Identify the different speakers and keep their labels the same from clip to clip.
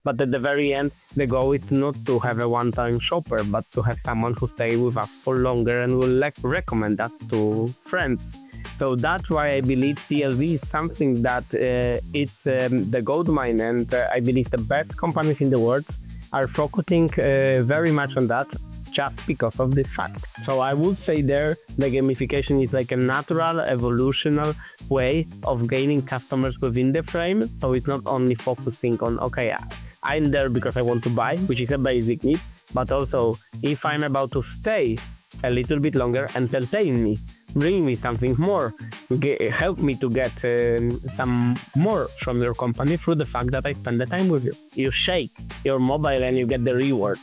Speaker 1: But at the very end, the goal is not to have a one-time shopper, but to have someone who stays with us for longer and will recommend that to friends. So that's why I believe CLV is something that it's the goldmine, and I believe the best companies in the world are focusing very much on that just because of this fact. So I would say there the gamification is like a natural evolutional way of gaining customers within the frame. So it's not only focusing on, okay, I'm there because I want to buy, which is a basic need, but also if I'm about to stay a little bit longer, entertain me, bring me something more, help me to get some more from your company through the fact that I spend the time with you. You shake your mobile and you get the reward,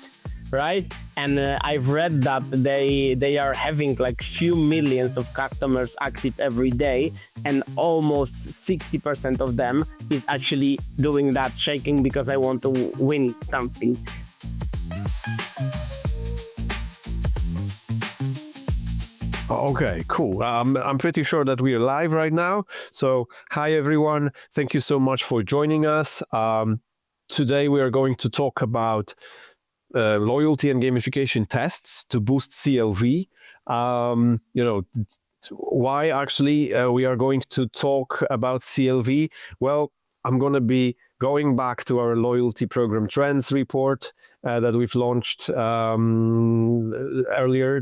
Speaker 1: right? And I've read that they are having like few millions of customers active every day, and almost 60% of them is actually doing that shaking because I want to win something.
Speaker 2: Okay, cool. I'm pretty sure that we are live right now. So, hi everyone. Thank you so much for joining us. Today we are going to talk about loyalty and gamification tests to boost CLV. Why actually we are going to talk about CLV? Well, I'm going to be going back to our loyalty program trends report that we've launched earlier.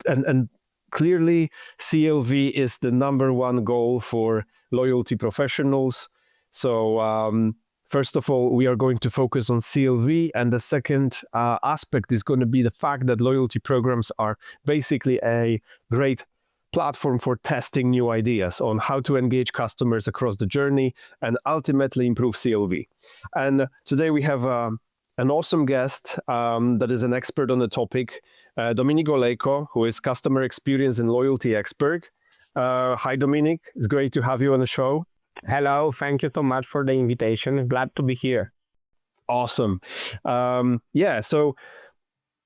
Speaker 2: And clearly, CLV is the number one goal for loyalty professionals. So first of all, we are going to focus on CLV, and the second aspect is going to be the fact that loyalty programs are basically a great platform for testing new ideas on how to engage customers across the journey and ultimately improve CLV. And today we have an awesome guest that is an expert on the topic, Dominik Olejko, who is customer experience and loyalty expert. Hi, Dominik. It's great to have you on the show.
Speaker 1: Hello, thank you so much for the invitation. Glad to be here.
Speaker 2: Awesome. So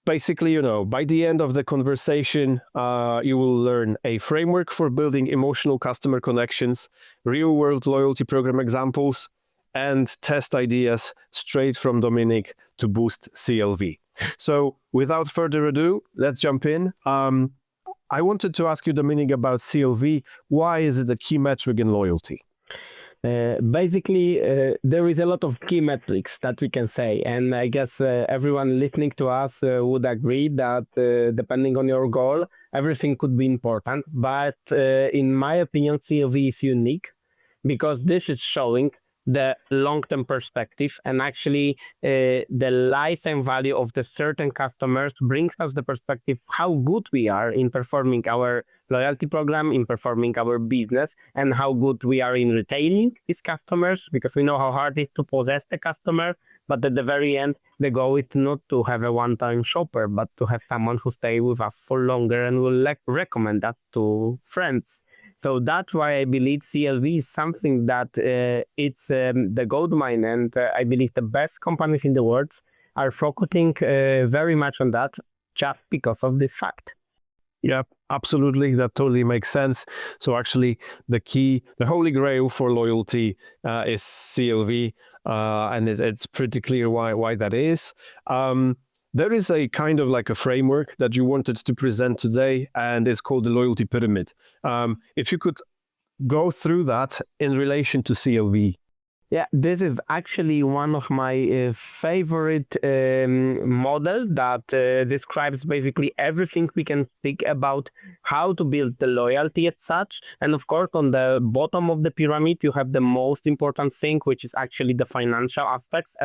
Speaker 2: basically, by the end of the conversation, you will learn a framework for building emotional customer connections, real-world loyalty program examples, and test ideas straight from Dominik to boost CLV. So without further ado, let's jump in. I wanted to ask you, Dominik, about CLV. Why is it a key metric in loyalty?
Speaker 1: Basically, there is a lot of key metrics that we can say, and I guess everyone listening to us would agree that depending on your goal, everything could be important. But in my opinion, CLV is unique because this is showing the long-term perspective, and actually the lifetime value of the certain customers brings us the perspective how good we are in performing our loyalty program, in performing our business, and how good we are in retaining these customers, because we know how hard it is to possess the customer. But at the very end, the goal is not to have a one-time shopper, but to have someone who stays with us for longer and will recommend that to friends. So that's why I believe CLV is something that it's the goldmine, and I believe the best companies in the world are focusing very much on that just because of this fact.
Speaker 2: Yeah, absolutely. That totally makes sense. So actually, the holy grail for loyalty is CLV, and it's pretty clear why that is. There is a kind of like a framework that you wanted to present today, and it's called the loyalty pyramid. If you could go through that in relation to CLV.
Speaker 1: Yeah, this is actually one of my favorite model that describes basically everything we can speak about how to build the loyalty as such. And of course, on the bottom of the pyramid, you have the most important thing, which is actually the financial aspects,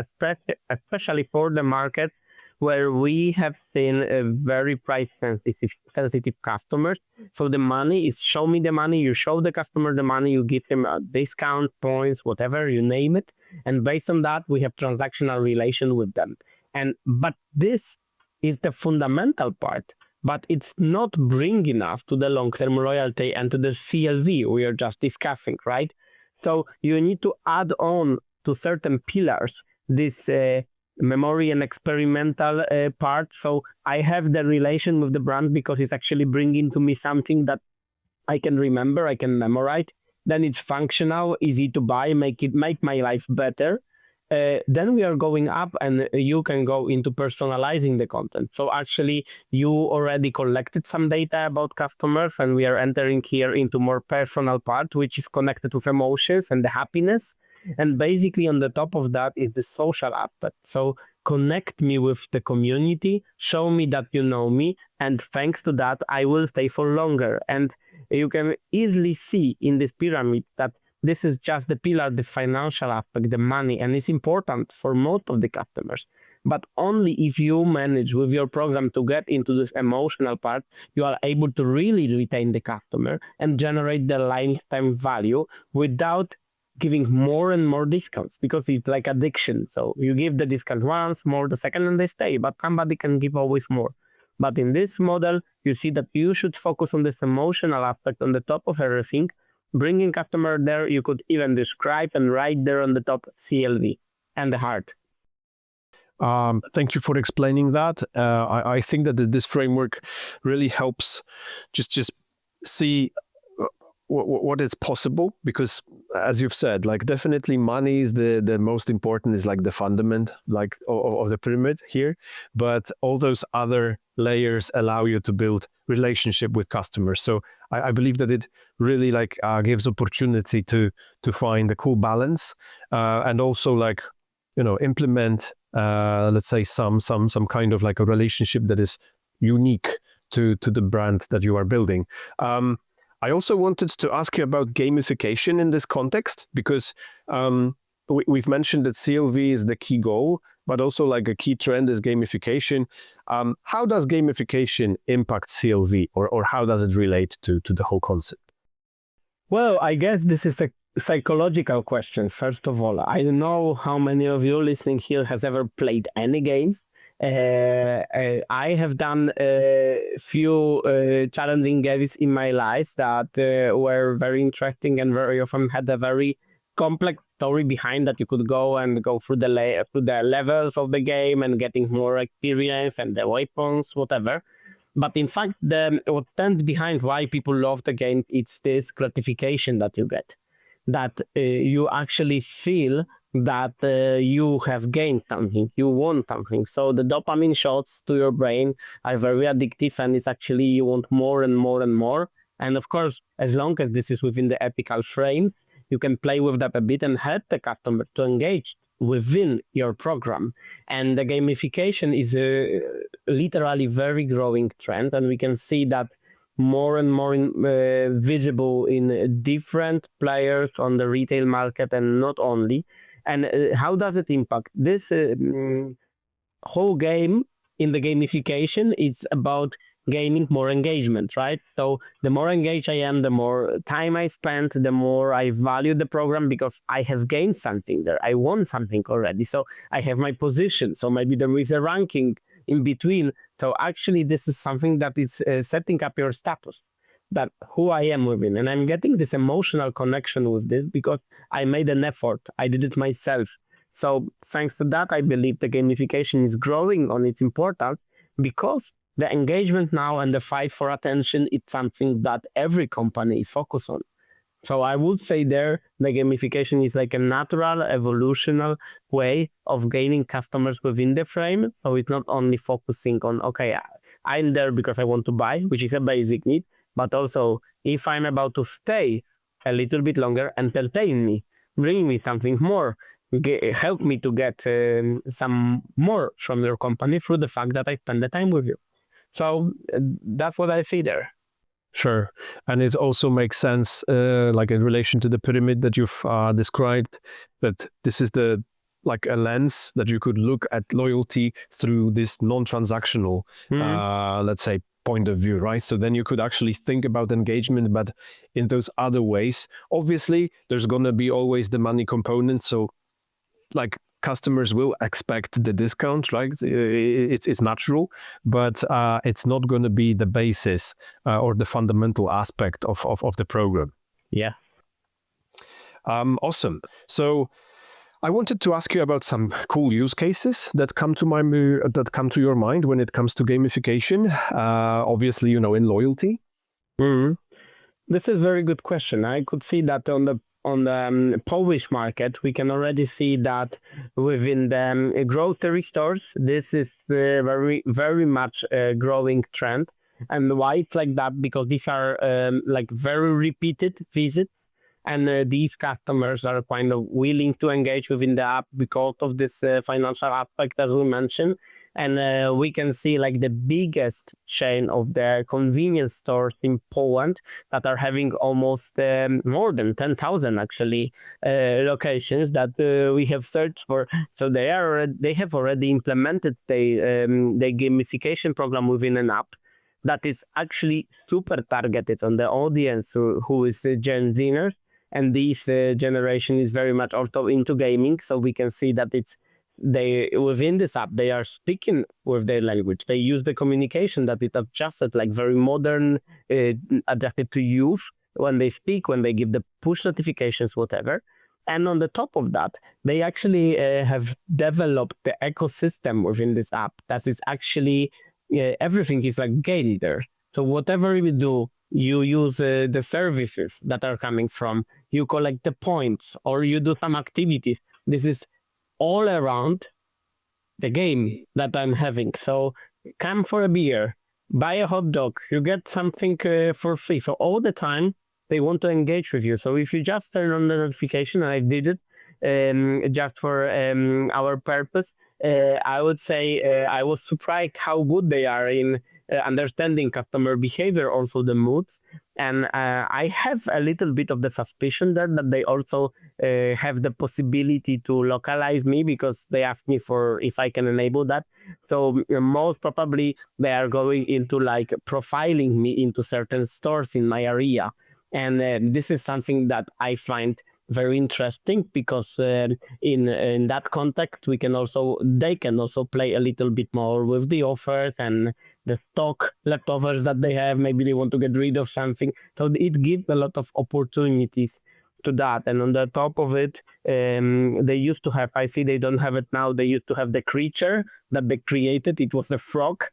Speaker 1: especially for the market where we have seen a very price sensitive customers. So the money is show me the money, you show the customer the money, you give them a discount, points, whatever, you name it. And based on that, we have transactional relation with them. But this is the fundamental part, but it's not bringing us to the long-term loyalty and to the CLV we are just discussing, right? So you need to add on to certain pillars this memory and experimental part. So I have the relation with the brand because it's actually bringing to me something that I can remember, I can memorize. Then it's functional, easy to buy, make my life better. then we are going up and you can go into personalizing the content. So actually you already collected some data about customers and we are entering here into more personal part, which is connected with emotions and the happiness. And basically on the top of that is the social aspect. So connect me with the community, show me that you know me, and thanks to that, I will stay for longer. And you can easily see in this pyramid that this is just the pillar, the financial aspect, the money, and it's important for most of the customers. But only if you manage with your program to get into this emotional part, you are able to really retain the customer and generate the lifetime value without giving more and more discounts, because it's like addiction. So you give the discount once, more the second, and they stay, but somebody can give always more. But in this model, you see that you should focus on this emotional aspect on the top of everything. Bringing customer there, you could even describe and write there on the top CLV and the heart.
Speaker 2: Thank you for explaining that. I think that this framework really helps just see what is possible, because as you've said, like definitely money is the most important, is like the fundament like of the pyramid here, but all those other layers allow you to build relationship with customers. So I believe that it really like gives opportunity to find a cool balance and also like, you know, implement let's say some kind of like a relationship that is unique to the brand that you are building. I also wanted to ask you about gamification in this context, because we've mentioned that CLV is the key goal, but also like a key trend is gamification. How does gamification impact CLV, or how does it relate to the whole concept?
Speaker 1: Well, I guess this is a psychological question. First of all, I don't know how many of you listening here has ever played any game. I have done a few challenging games in my life that were very interesting and very often had a very complex story behind that. You could go through the levels of the game and getting more experience and the weapons, whatever. But in fact, what stands behind why people love the game, it's this gratification that you get, that you actually feel that you have gained something, you won something. So the dopamine shots to your brain are very addictive, and it's actually you want more and more and more. And of course, as long as this is within the ethical frame, you can play with that a bit and help the customer to engage within your program. And the gamification is a literally very growing trend, and we can see that more and more visible in different players on the retail market, and not only. And how does it impact? This whole game in the gamification is about gaining more engagement, right? So the more engaged I am, the more time I spend, the more I value the program, because I have gained something there. I won something already. So I have my position. So maybe there is a ranking in between. So actually this is something that is setting up your status, that who I am within. And I'm getting this emotional connection with this because I made an effort. I did it myself. So thanks to that, I believe the gamification is growing on its importance, because the engagement now and the fight for attention is something that every company is focused on. So I would say there, the gamification is like a natural, evolutional way of gaining customers within the frame. So it's not only focusing on, okay, I'm there because I want to buy, which is a basic need, but also if I'm about to stay a little bit longer, entertain me, bring me something more, help me to get some more from your company through the fact that I spend the time with you. So that's what I see there.
Speaker 2: Sure. And it also makes sense, like in relation to the pyramid that you've described, that this is like a lens that you could look at loyalty through this non-transactional, let's say, point of view, right? So then you could actually think about engagement, but in those other ways. Obviously, there's going to be always the money component. So like customers will expect the discount, right? It's natural, but it's not going to be the basis or the fundamental aspect of the program.
Speaker 1: Yeah.
Speaker 2: Awesome. So I wanted to ask you about some cool use cases that come to your mind when it comes to gamification. Obviously, in loyalty.
Speaker 1: This is a very good question. I could see that on the on the Polish market, we can already see that within the grocery stores, this is very, very much a growing trend. And why it's like that? Because these are like very repeated visits, and these customers are kind of willing to engage within the app because of this financial aspect, as we mentioned. And we can see like the biggest chain of the convenience stores in Poland that are having almost more than 10,000 actually locations that we have searched for. So they have already implemented the gamification program within an app that is actually super targeted on the audience who is Gen Zers. And this generation is very much also into gaming. So we can see that they within this app, they are speaking with their language. They use the communication that is adjusted, like very modern, adapted to youth when they speak, when they give the push notifications, whatever. And on the top of that, they actually have developed the ecosystem within this app that is actually everything is like gated there. So whatever you do, you use the services that are coming from, you collect the points, or you do some activities. This is all around the game that I'm having. So come for a beer, buy a hot dog, you get something for free. So all the time they want to engage with you. So if you just turn on the notification, and I did it just for our purpose, I would say I was surprised how good they are in understanding customer behavior, also the moods. And I have a little bit of the suspicion that they also have the possibility to localize me, because they asked me for if I can enable that. So most probably they are going into like profiling me into certain stores in my area. And this is something that I find very interesting, because in that context they can also play a little bit more with the offers and the stock leftovers that they have. Maybe they want to get rid of something, so it gives a lot of opportunities to that. And on the top of it, they used to have, I see they don't have it now, they used to have the creature that they created. It was a frog.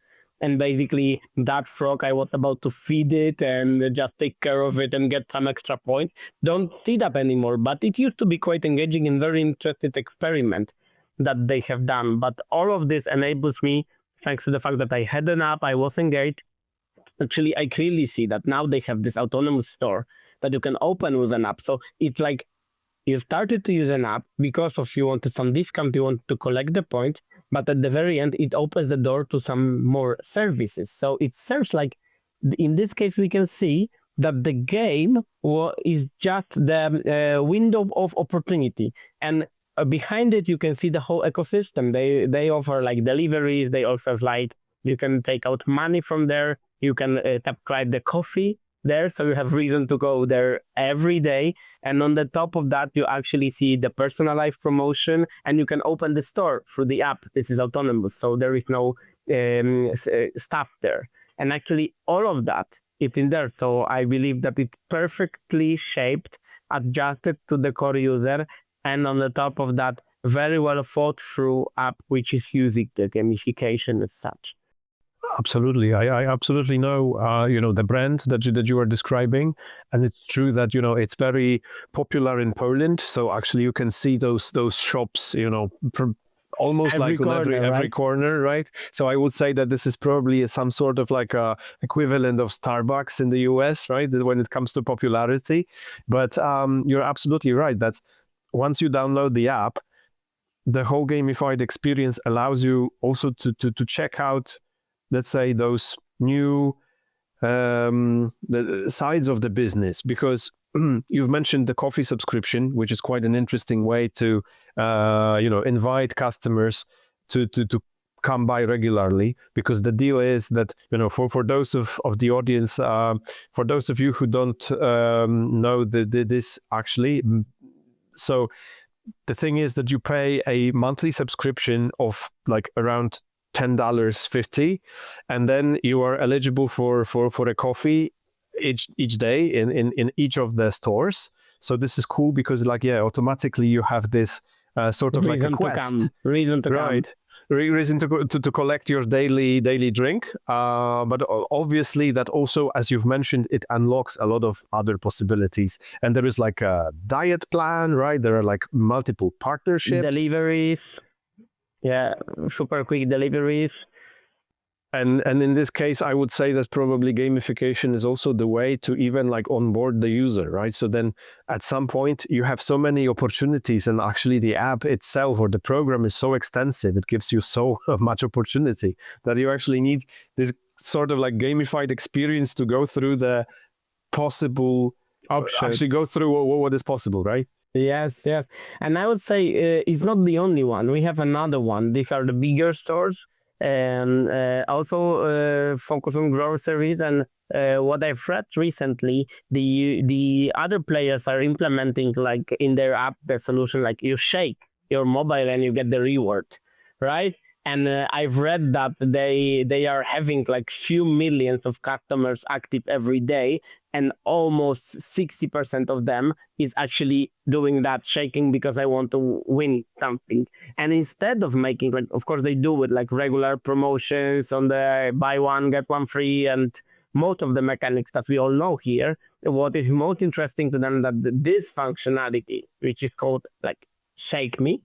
Speaker 1: And basically that frog, I was about to feed it and just take care of it and get some extra points. Don't see that anymore, but it used to be quite engaging and very interesting experiment that they have done. But all of this enables me, thanks to the fact that I had an app, I was engaged. Actually, I clearly see that now they have this autonomous store that you can open with an app. So it's like you started to use an app because of you wanted some discount, you want to collect the points, but at the very end, it opens the door to some more services. So it serves like, in this case, we can see that the game is just the window of opportunity. And behind it, you can see the whole ecosystem. They offer like deliveries, they offer like, you can take out money from there, you can subscribe the coffee there, so you have reason to go there every day. And on the top of that, you actually see the personalized promotion, and you can open the store through the app. This is autonomous, so there is no staff there. And actually, all of that is in there. So I believe that it's perfectly shaped, adjusted to the core user, and on the top of that, very well thought through app which is using the gamification as such.
Speaker 2: Absolutely. I absolutely know, the brand that you are describing. And it's true that, it's very popular in Poland. So actually you can see those shops, from almost
Speaker 1: Every
Speaker 2: like on
Speaker 1: corner,
Speaker 2: every
Speaker 1: right?
Speaker 2: corner, right? So I would say that this is probably some sort of like a equivalent of Starbucks in the US, right? When it comes to popularity. But you're absolutely right. That's once you download the app, the whole gamified experience allows you also to check out, let's say, those new the sides of the business, because you've mentioned the coffee subscription, which is quite an interesting way to invite customers to come by regularly, because the deal is that for those of the audience, for those of you who don't know this actually, so the thing is that you pay a monthly subscription of like around $10.50, and then you are eligible for a coffee each day in each of the stores. So this is cool because automatically you have this sort of like a
Speaker 1: Reason to
Speaker 2: quest.
Speaker 1: come. Reason to come.
Speaker 2: Right. Reason to collect your daily drink. But obviously that also, as you've mentioned, it unlocks a lot of other possibilities. And there is like a diet plan, right? There are like multiple partnerships.
Speaker 1: Deliveries. Yeah, super quick deliveries.
Speaker 2: And in this case, I would say that probably gamification is also the way to even like onboard the user, right? So then at some point you have so many opportunities, and actually the app itself or the program is so extensive, it gives you so much opportunity that you actually need this sort of like gamified experience to go through the possible
Speaker 1: Options.
Speaker 2: actually go through what is possible, right?
Speaker 1: Yes, yes. And I would say it's not the only one. We have another one. These are the bigger stores, and also focus on groceries. And what I've read recently, the other players are implementing like in their app the solution, like you shake your mobile and you get the reward, right? And I've read that they are having like few millions of customers active every day, and almost 60% of them is actually doing that shaking because I want to win something. And instead of making, like, of course they do with like regular promotions on the buy one get one free and most of the mechanics that we all know here, what is most interesting to them that this functionality, which is called like shake me,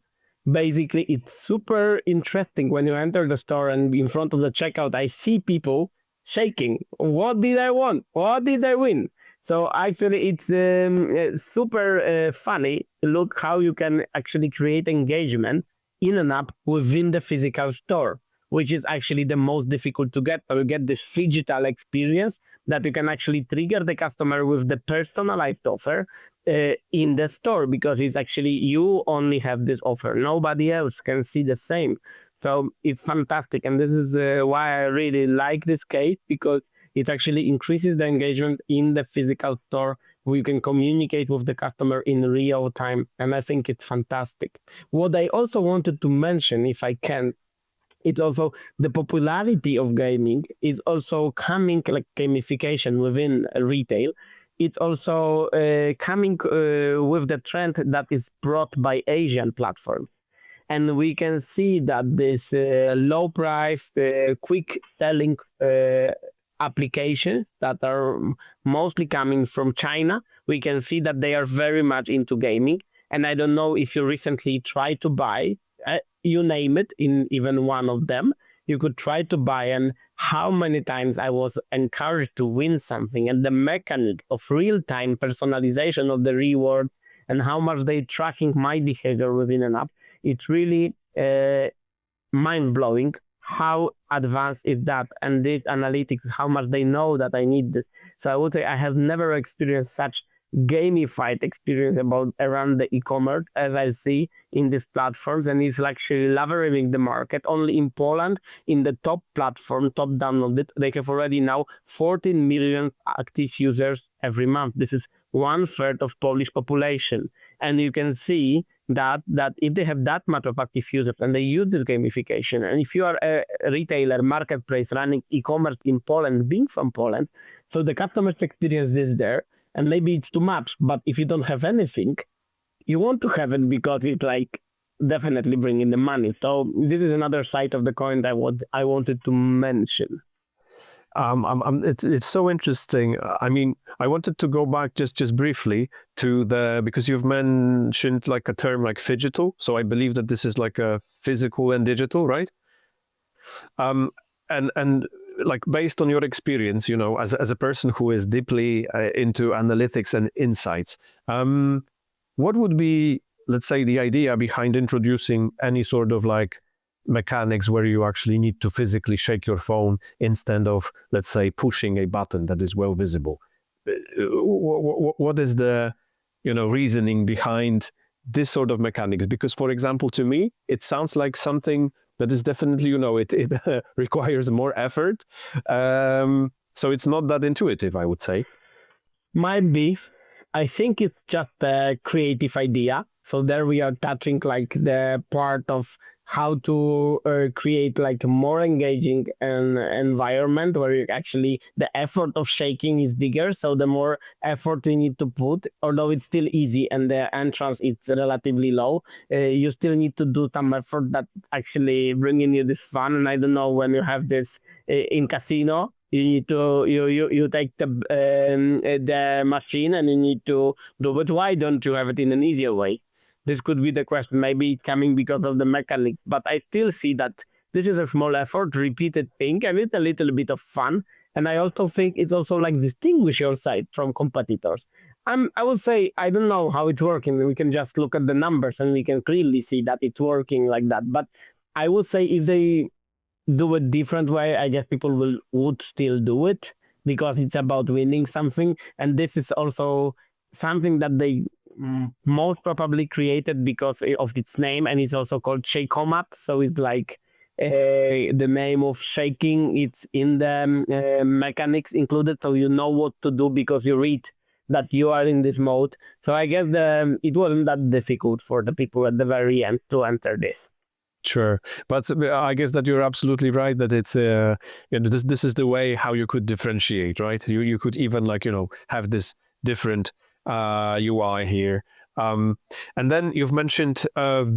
Speaker 1: basically it's super interesting when you enter the store and in front of the checkout I see people shaking. What did I want? What did I win? So actually it's super funny. Look how you can actually create engagement in an app within the physical store, which is actually the most difficult to get. So you get this digital experience that you can actually trigger the customer with the personalized offer in the store, because it's actually you only have this offer. Nobody else can see the same. So it's fantastic. And this is why I really like this case, because it actually increases the engagement in the physical store where you can communicate with the customer in real time. And I think it's fantastic. What I also wanted to mention, if I can, it's also the popularity of gaming is also coming, like gamification within retail. It's also coming with the trend that is brought by Asian platforms. And we can see that this low price, quick selling applications that are mostly coming from China, we can see that they are very much into gaming. And I don't know if you recently tried to buy, you name it, in even one of them, you could try to buy, and how many times I was encouraged to win something, and the mechanic of real-time personalization of the reward and how much they tracking my behavior within an app, it's really mind-blowing how advanced is that, and the analytics, how much they know that I need this. So I would say I have never experienced such gamified experience around the e-commerce as I see in these platforms, and it's actually leveraging the market. Only in Poland, in the top platform, top downloaded, they have already now 14 million active users every month. This is 1/3 of Polish population, and you can see that if they have that much of active users and they use this gamification, and if you are a retailer marketplace running e-commerce in Poland, being from Poland, so the customer's experience is there. And maybe it's too much, but if you don't have anything, you want to have it because it's like definitely bringing the money. So this is another side of the coin that I wanted to mention.
Speaker 2: It's so interesting. I mean, I wanted to go back just briefly to because you've mentioned like a term like phygital. So I believe that this is like a physical and digital, right? And like based on your experience, you know, as a person who is deeply into analytics and insights, what would be, let's say, the idea behind introducing any sort of like mechanics where you actually need to physically shake your phone instead of, let's say, pushing a button that is well visible? What is the, you know, reasoning behind this sort of mechanics? Because, for example, to me, it sounds like something that is definitely, you know, it requires more effort. So it's not that intuitive, I would say.
Speaker 1: Might be. I think it's just a creative idea. So there we are touching like the part of how to create like a more engaging environment where you actually the effort of shaking is bigger. So the more effort you need to put, although it's still easy and the entrance is relatively low, you still need to do some effort that actually bringing you this fun. And I don't know, when you have this in casino, you need to you take the machine and you need to do, but why don't you have it in an easier way? This could be the question. Maybe it's coming because of the mechanic, but I still see that this is a small effort, repeated thing, and it's a little bit of fun. And I also think it's also like distinguish your site from competitors. I would say I don't know how it's working. We can just look at the numbers and we can clearly see that it's working like that. But I would say if they do it different way, I guess people would still do it because it's about winning something, and this is also something that they most probably created because of its name, and it's also called Shakeomat. So it's like the name of shaking. It's in the mechanics included, so you know what to do because you read that you are in this mode. So I guess it wasn't that difficult for the people at the very end to enter this.
Speaker 2: Sure, but I guess that you're absolutely right that it's this is the way how you could differentiate, right? You could even have this different UI here. And then you've mentioned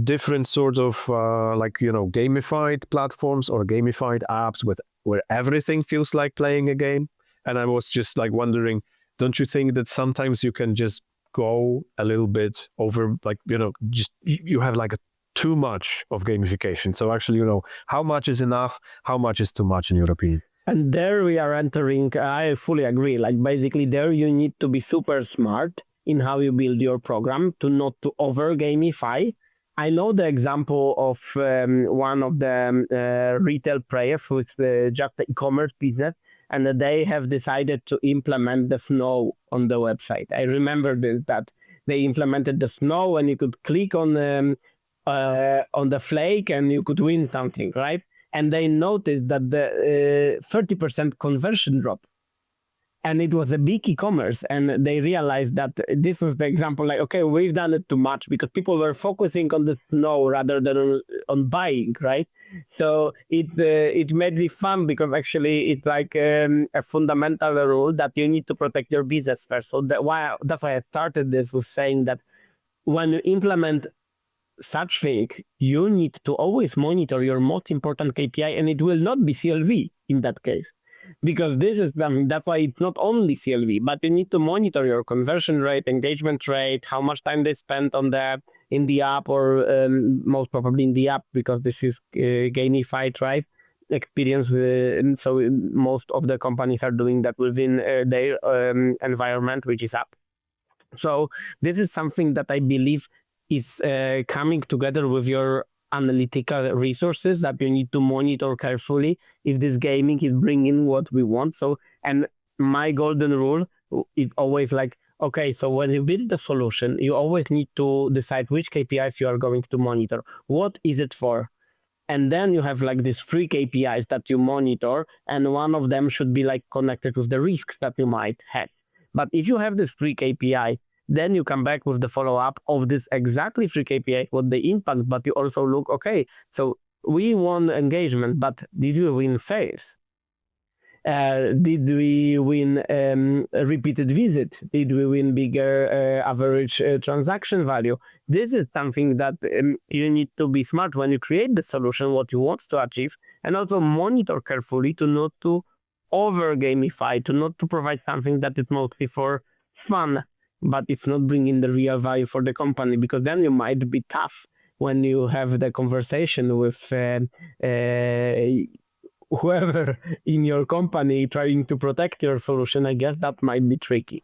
Speaker 2: different sort of gamified platforms or gamified apps where everything feels like playing a game. And I was just wondering, don't you think that sometimes you can just go a little bit over, just you have too much of gamification? So actually, how much is enough? How much is too much in your opinion?
Speaker 1: And there we are entering, I fully agree. Basically there you need to be super smart in how you build your program to not to over gamify. I know the example of one of the retail players with just the e-commerce business, and they have decided to implement the snow on the website. I remember that they implemented the snow and you could click on the flake and you could win something, right? And they noticed that the 30% conversion drop. And it was a big e-commerce, and they realized that this was the example, okay, we've done it too much because people were focusing on the snow rather than on buying, right? So it made it fun because actually it's like a fundamental rule that you need to protect your business first. So that's why I started this with saying that when you implement such thing, you need to always monitor your most important KPI, and it will not be CLV in that case. Because this is that's why it's not only CLV, but you need to monitor your conversion rate, engagement rate, how much time they spend in the app, or most probably in the app because this is gamified, right? Experience. So most of the companies are doing that within their environment, which is app. So this is something that I believe is coming together with your analytical resources that you need to monitor carefully if this gaming is bringing what we want. So, and my golden rule is always okay, so when you build the solution, you always need to decide which KPIs you are going to monitor. What is it for? And then you have these 3 KPIs that you monitor, and one of them should be connected with the risks that you might have. But if you have this 3 KPI, then you come back with the follow-up of this exactly 3 KPI, what they impact, but you also look, okay, so we won engagement, but did we win sales? Did we win a repeated visit? Did we win bigger average transaction value? This is something that you need to be smart when you create the solution, what you want to achieve, and also monitor carefully to not to over gamify, to not to provide something that is mostly for fun, but it's not bringing the real value for the company, because then you might be tough when you have the conversation with whoever in your company trying to protect your solution. I guess that might be tricky.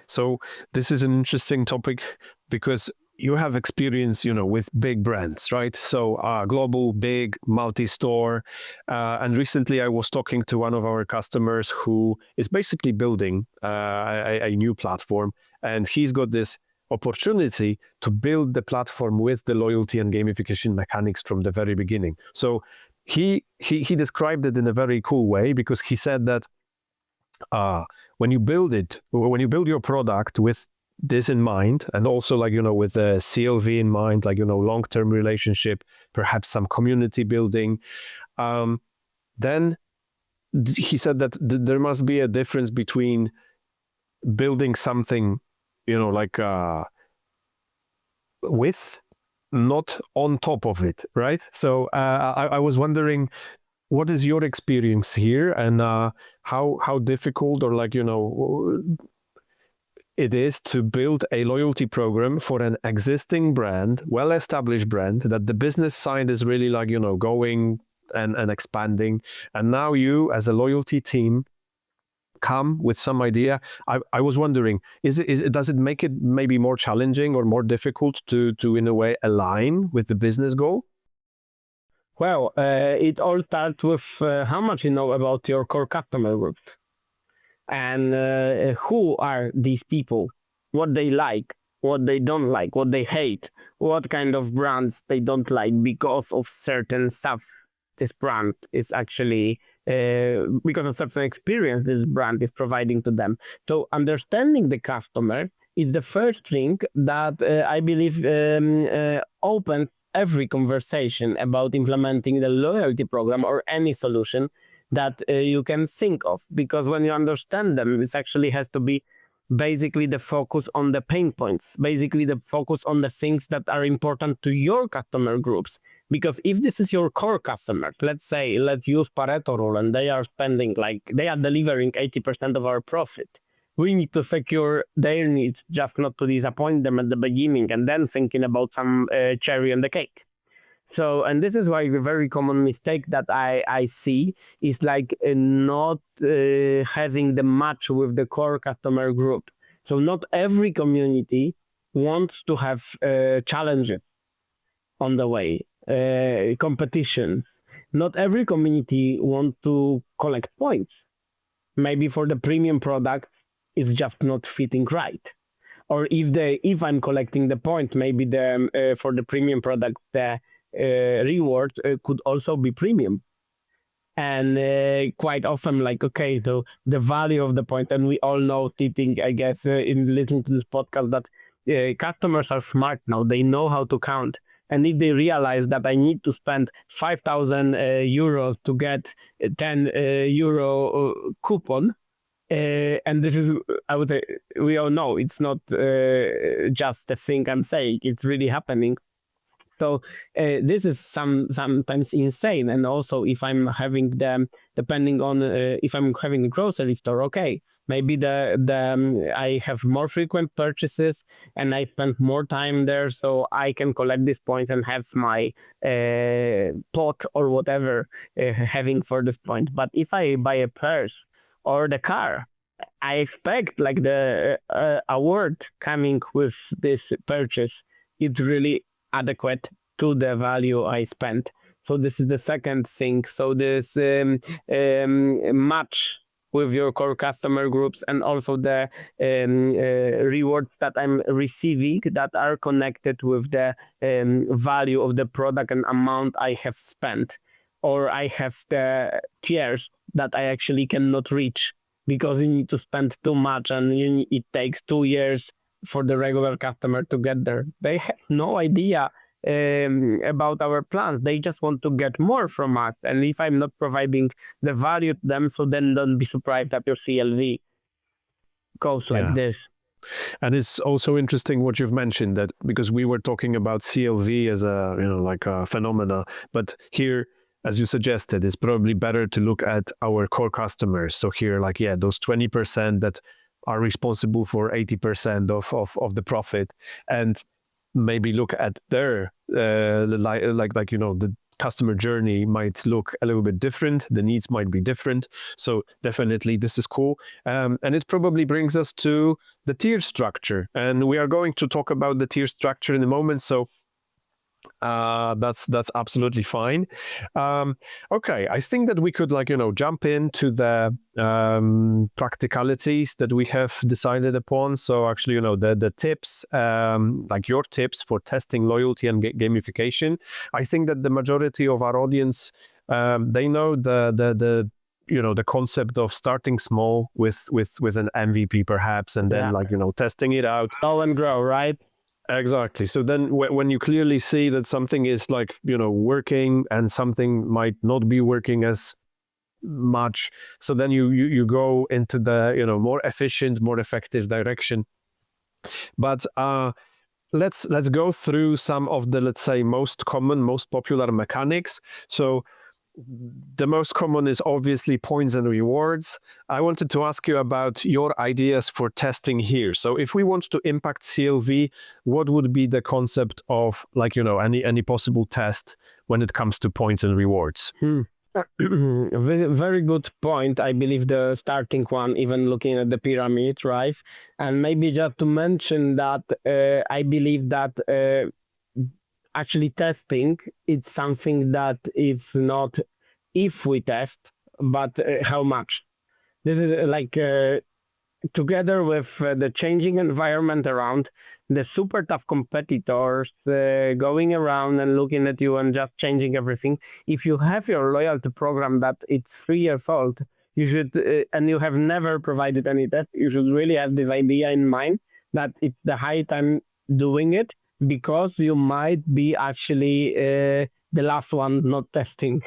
Speaker 2: So this is an interesting topic because you have experience, with big brands, right? So global, big, multi-store. And recently I was talking to one of our customers who is basically building a new platform. And he's got this opportunity to build the platform with the loyalty and gamification mechanics from the very beginning. So he described it in a very cool way, because he said that when you build your product with this in mind, and also like, with the CLV in mind, like, long-term relationship, perhaps some community building, then he said that there must be a difference between building something, like with, not on top of it, right? So I was wondering, what is your experience here, and how difficult, or like, it is to build a loyalty program for an existing brand, well-established brand, that the business side is really like, going and expanding. And now you, as a loyalty team, come with some idea. I was wondering, does it make it maybe more challenging or more difficult to in a way align with the business goal?
Speaker 1: Well, it all starts with how much you know about your core customer group, and who are these people, what they like, what they don't like, what they hate, what kind of brands they don't like because of certain stuff this brand is actually, because of certain experience this brand is providing to them. So understanding the customer is the first thing that I believe opens every conversation about implementing the loyalty program or any solution that you can think of, because when you understand them, this actually has to be basically the focus on the pain points, basically the focus on the things that are important to your customer groups. Because if this is your core customer, let's use Pareto rule, and they are spending, like, they are delivering 80% of our profit, we need to secure their needs, just not to disappoint them at the beginning and then thinking about some cherry on the cake. So, and this is why the very common mistake that I see is like not having the match with the core customer group. So not every community wants to have challenges on the way, competition. Not every community wants to collect points. Maybe for the premium product, it's just not fitting right. Or if I'm collecting the point, maybe for the premium product, the reward could also be premium. And quite often, like, okay, so the value of the point, and we all know, Tipping, I guess, in listening to this podcast, that customers are smart now. They know how to count. And if they realize that I need to spend 5,000 euros to get a 10 euro coupon, and this is, I would say, we all know it's not just a thing I'm saying, it's really happening. So this is sometimes insane. And also, if I'm having depending on if I'm having a grocery store, okay, maybe I have more frequent purchases and I spend more time there, so I can collect these points and have my pot or whatever having for this point. But if I buy a purse or the car, I expect like the award coming with this purchase is really adequate to the value I spent. So this is the second thing. So this match with your core customer groups, and also the rewards that I'm receiving that are connected with the value of the product and amount I have spent. Or I have the tiers that I actually cannot reach because you need to spend too much, and it takes 2 years for the regular customer to get there. They have no idea about our plans. They just want to get more from us. And if I'm not providing the value to them, so then don't be surprised that your CLV goes like this.
Speaker 2: And it's also interesting what you've mentioned, that because we were talking about CLV as a, like a phenomena, but here, as you suggested, it's probably better to look at our core customers. So here, like, those 20% that are responsible for 80% of the profit, and maybe look at their the customer journey might look a little bit different. The needs might be different. So definitely this is cool. And it probably brings us to the tier structure. And we are going to talk about the tier structure in a moment. So that's absolutely fine. Okay, I think that we could jump into the practicalities that we have decided upon. So actually, the tips, like your tips for testing loyalty and gamification. I think that the majority of our audience, they know the the concept of starting small with an MVP perhaps, and then testing it out.
Speaker 1: Grow and grow, right?
Speaker 2: Exactly. So then when you clearly see that something is working and something might not be working as much, so then you go into the more efficient, more effective direction. But let's go through some of the, let's say, most common, most popular mechanics. So the most common is obviously points and rewards. I wanted to ask you about your ideas for testing here. So if we want to impact CLV, what would be the concept of any possible test when it comes to points and rewards?
Speaker 1: Very, very good point. I believe the starting one, even looking at the pyramid, right? And maybe just to mention that I believe that actually testing, it's something that is not if we test, but how much. This is together with the changing environment around, the super tough competitors going around and looking at you and just changing everything. If you have your loyalty program that it's 3 years old, you should, and you have never provided any test, you should really have this idea in mind that it's the high time doing it, because you might be actually the last one not testing.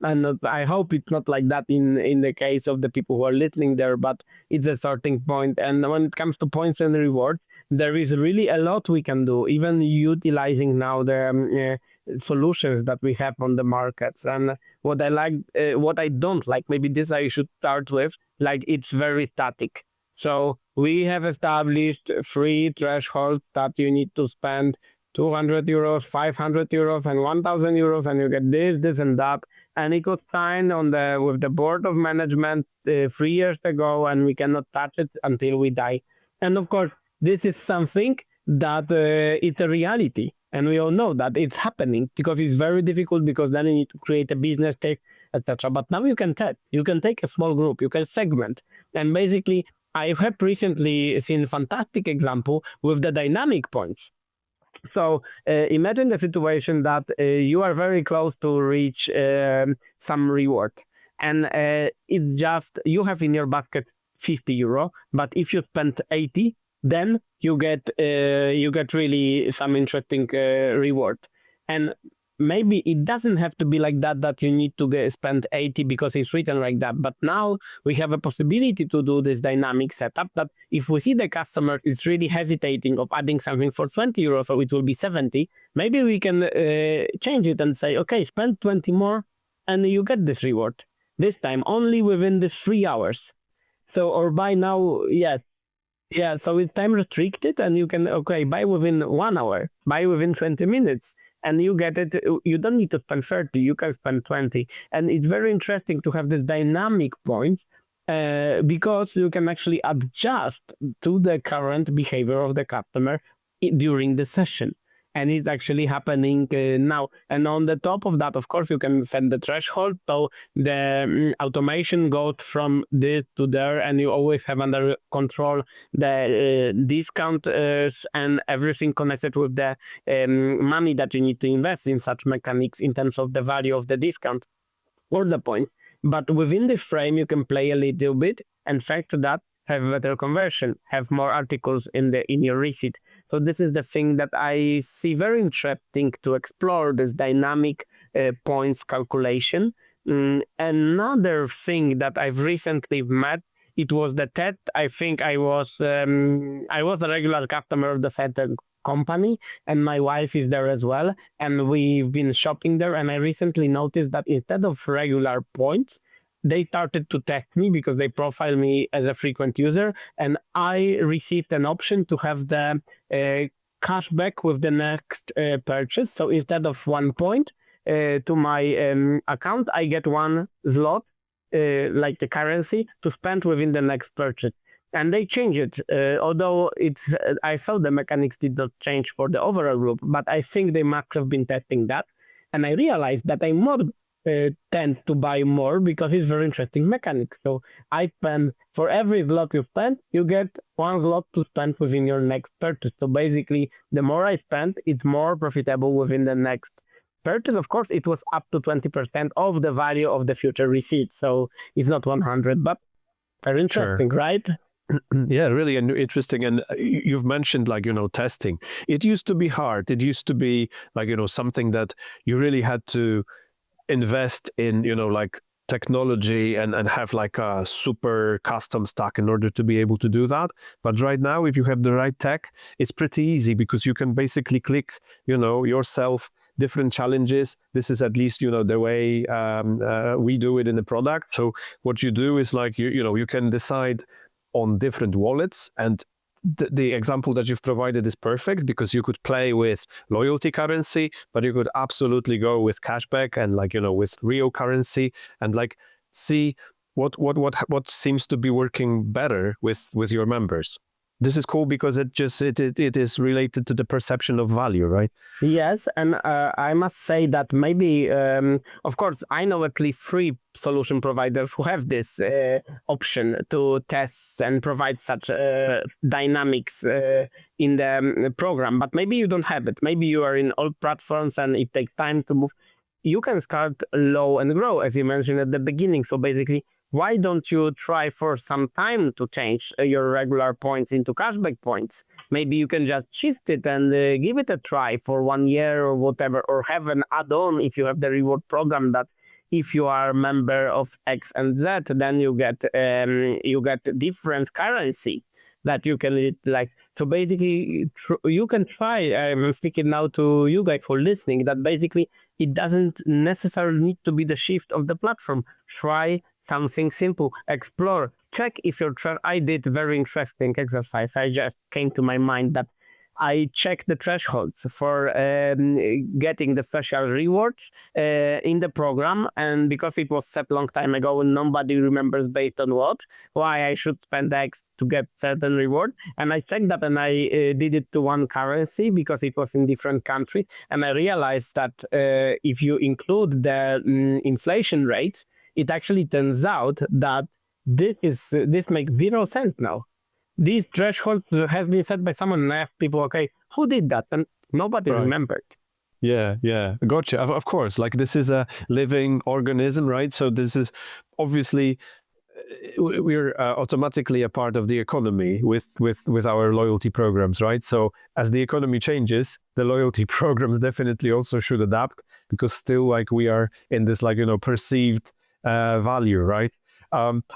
Speaker 1: And I hope it's not like that in the case of the people who are listening there, but it's a starting point. And when it comes to points and rewards, there is really a lot we can do, even utilizing now the solutions that we have on the markets. And what I like, what I don't like, maybe this I should start with, it's very static. So we have established 3 thresholds that you need to spend 200 euros, 500 euros, and 1,000 euros, and you get this, and that. And it was signed with the board of management 3 years ago, and we cannot touch it until we die. And of course, this is something that it's a reality, and we all know that it's happening, because it's very difficult, because then you need to create a business case, etc. But now you can take a small group, you can segment, and basically I have recently seen a fantastic example with the dynamic points. So imagine the situation that you are very close to reach some reward, and it just, you have in your bucket 50 euro, but if you spend 80, then you get really some interesting reward. And maybe it doesn't have to be like that you need to spend 80 because it's written like that. But now we have a possibility to do this dynamic setup, that if we see the customer is really hesitating of adding something for 20 euros, so it will be 70, maybe we can change it and say, okay, spend 20 more and you get this reward. This time only within the 3 hours. So, or buy now, yeah, so it's time restricted, and you can, buy within 1 hour, buy within 20 minutes. And you get it, you don't need to spend 30, you can spend 20. And it's very interesting to have this dynamic point because you can actually adjust to the current behavior of the customer during the session. And it's actually happening now. And on the top of that, of course, you can set the threshold. So the automation goes from this to there, and you always have under control the discount and everything connected with the money that you need to invest in such mechanics in terms of the value of the discount or the point. But within the frame, you can play a little bit, and thanks to that, have better conversion, have more articles in your receipt. So this is the thing that I see very interesting to explore, this dynamic points calculation. Another thing that I've recently met, it was the TED. I think I was a regular customer of the TED company, and my wife is there as well, and we've been shopping there. And I recently noticed that instead of regular points, they started to tag me because they profile me as a frequent user, and I received an option to have the cashback with the next purchase. So instead of 1 point to my account, I get 1 zlot, like the currency, to spend within the next purchase. And they changed it, although I thought the mechanics did not change for the overall group, but I think they must have been testing that. And I realized that I more tend to buy more because it's very interesting mechanics. So I spend, for every zlot you spend, you get 1 zlot to spend within your next purchase. So basically, the more I spend, it's more profitable within the next purchase, of course, it was up to 20% of the value of the future receipt. So it's not 100, but very interesting, right?
Speaker 2: Yeah, really interesting. And you've mentioned testing. It used to be hard. It used to be something that you really had to invest in, technology and have a super custom stack in order to be able to do that. But right now, if you have the right tech, it's pretty easy because you can basically click, yourself different challenges. This is at least, the way we do it in the product. So what you do is you can decide on different wallets, and the example that you've provided is perfect because you could play with loyalty currency, but you could absolutely go with cashback and with real currency and see what seems to be working better with your members. This is cool because it is related to the perception of value, right?
Speaker 1: Yes, and I must say that maybe, of course, I know at least 3 solution providers who have this option to test and provide such dynamics in the program, but maybe you don't have it. Maybe you are in all platforms and it takes time to move. You can start low and grow, as you mentioned at the beginning. So basically, why don't you try for some time to change your regular points into cashback points? Maybe you can just shift it and give it a try for 1 year or whatever, or have an add-on if you have the reward program that if you are a member of X and Z, then you get different currency that you can So basically, you can try. I'm speaking now to you guys for listening. That basically it doesn't necessarily need to be the shift of the platform. Try something simple. Explore. Check if your I did very interesting exercise. I just came to my mind that I checked the thresholds for getting the special rewards in the program, and because it was set long time ago and nobody remembers based on why I should spend X to get certain reward. And I checked that and I did it to one currency because it was in different country, and I realized that if you include the inflation rate, it actually turns out that this makes 0 sense now. These thresholds have been set by someone, and I asked people, okay, who did that? And nobody remembered.
Speaker 2: Yeah, gotcha. Of course, this is a living organism, right? So this is obviously we're automatically a part of the economy with our loyalty programs, right? So as the economy changes, the loyalty programs definitely also should adapt because still we are in this perceived value, right?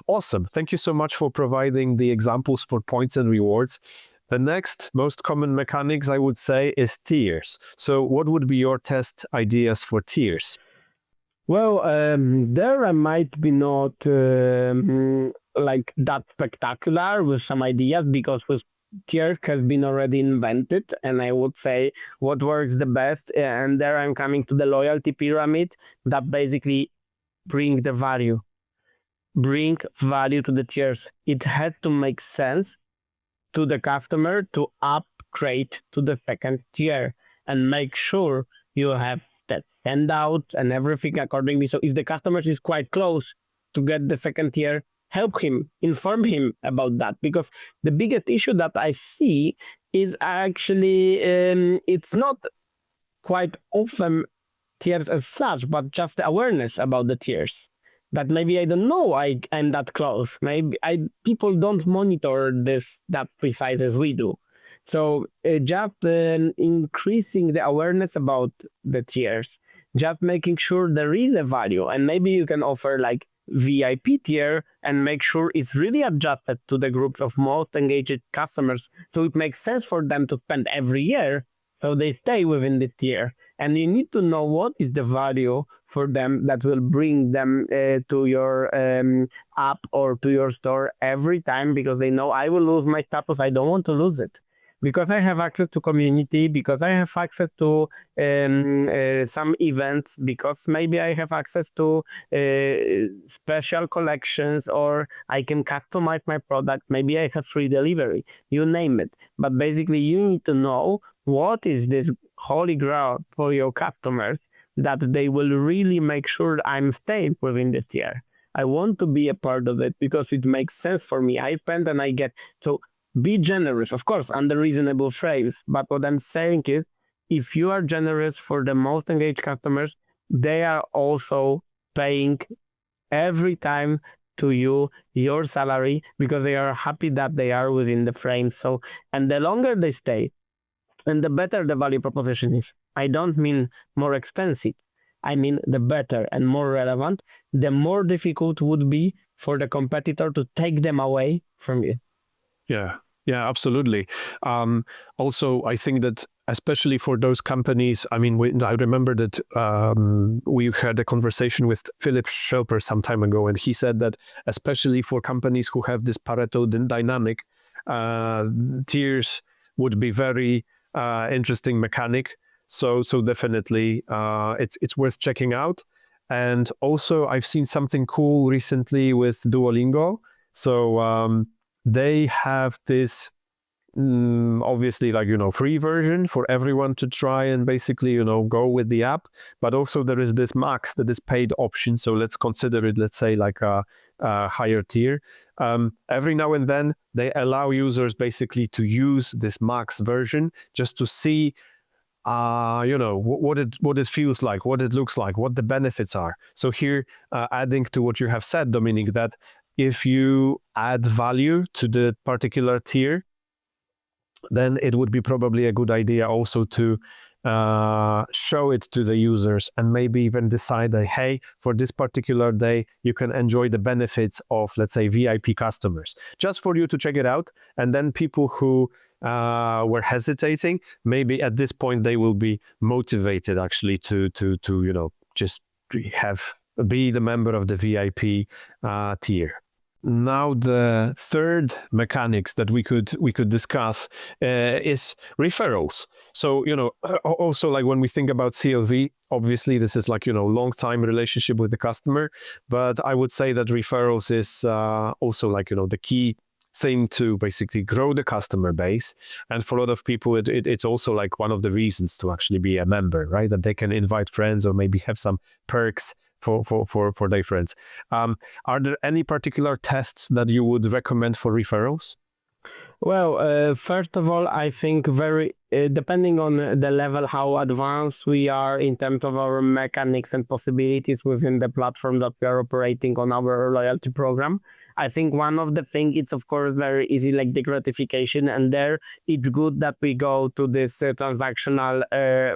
Speaker 2: Awesome. Thank you so much for providing the examples for points and rewards. The next most common mechanics, I would say, is tiers. So what would be your test ideas for tiers?
Speaker 1: Well, there I might be not that spectacular with some ideas because with tiers has been already invented, and I would say what works the best, and there I'm coming to the loyalty pyramid that basically bring value to the tiers. It had to make sense to the customer to upgrade to the second tier and make sure you have that handout and everything accordingly. So if the customer is quite close to get the second tier, help him, inform him about that. Because the biggest issue that I see is actually it's not quite often tiers as such, but just the awareness about the tiers. That maybe I don't know I'm that close. Maybe people don't monitor that precise as we do. So just increasing the awareness about the tiers, just making sure there is a value, and maybe you can offer VIP tier and make sure it's really adjusted to the groups of most engaged customers, so it makes sense for them to spend every year, so they stay within the tier. And you need to know what is the value for them that will bring them to your app or to your store every time, because they know I will lose my status. I don't want to lose it. Because I have access to community, because I have access to some events, because maybe I have access to special collections, or I can customize my product. Maybe I have free delivery, you name it. But basically you need to know what is this holy grail for your customers that they will really make sure I'm staying within this tier. I want to be a part of it because it makes sense for me. I spend and I get. So be generous, of course, under reasonable frames. But what I'm saying is, if you are generous for the most engaged customers, they are also paying every time to you your salary because they are happy that they are within the frame. So, and the longer they stay, and the better the value proposition is. I don't mean more expensive. I mean the better and more relevant, the more difficult would be for the competitor to take them away from you.
Speaker 2: Yeah, yeah, absolutely. Also, I think that especially for those companies, I mean, I remember that we had a conversation with Philip Schelper some time ago, and he said that especially for companies who have this Pareto dynamic, tiers would be very interesting mechanic. So definitely, it's worth checking out. And also, I've seen something cool recently with Duolingo. So they have this obviously free version for everyone to try and basically go with the app, but also there is this max that is paid option. So let's consider it, let's say, like a higher tier. Every now and then they allow users basically to use this max version just to see what it feels like, what it looks like, what the benefits are. So here, adding to what you have said, Dominik, that if you add value to the particular tier, then it would be probably a good idea also to show it to the users and maybe even decide that, hey, for this particular day, you can enjoy the benefits of, let's say, VIP customers, just for you to check it out. And then people who were hesitating, maybe at this point they will be motivated actually to just be the member of the VIP tier. Now, the third mechanics that we could discuss is referrals. So, also like when we think about CLV, obviously this is like, long time relationship with the customer, but I would say that referrals is also like, the key thing to basically grow the customer base. And for a lot of people, it's also like one of the reasons to actually be a member, right? That they can invite friends or maybe have some perks for their friends. Are there any particular tests that you would recommend for referrals?
Speaker 1: Well, first of all, I think depending on the level how advanced we are in terms of our mechanics and possibilities within the platform that we are operating on our loyalty program, I think one of the things it's of course very easy, like the gratification, and there it's good that we go to this transactional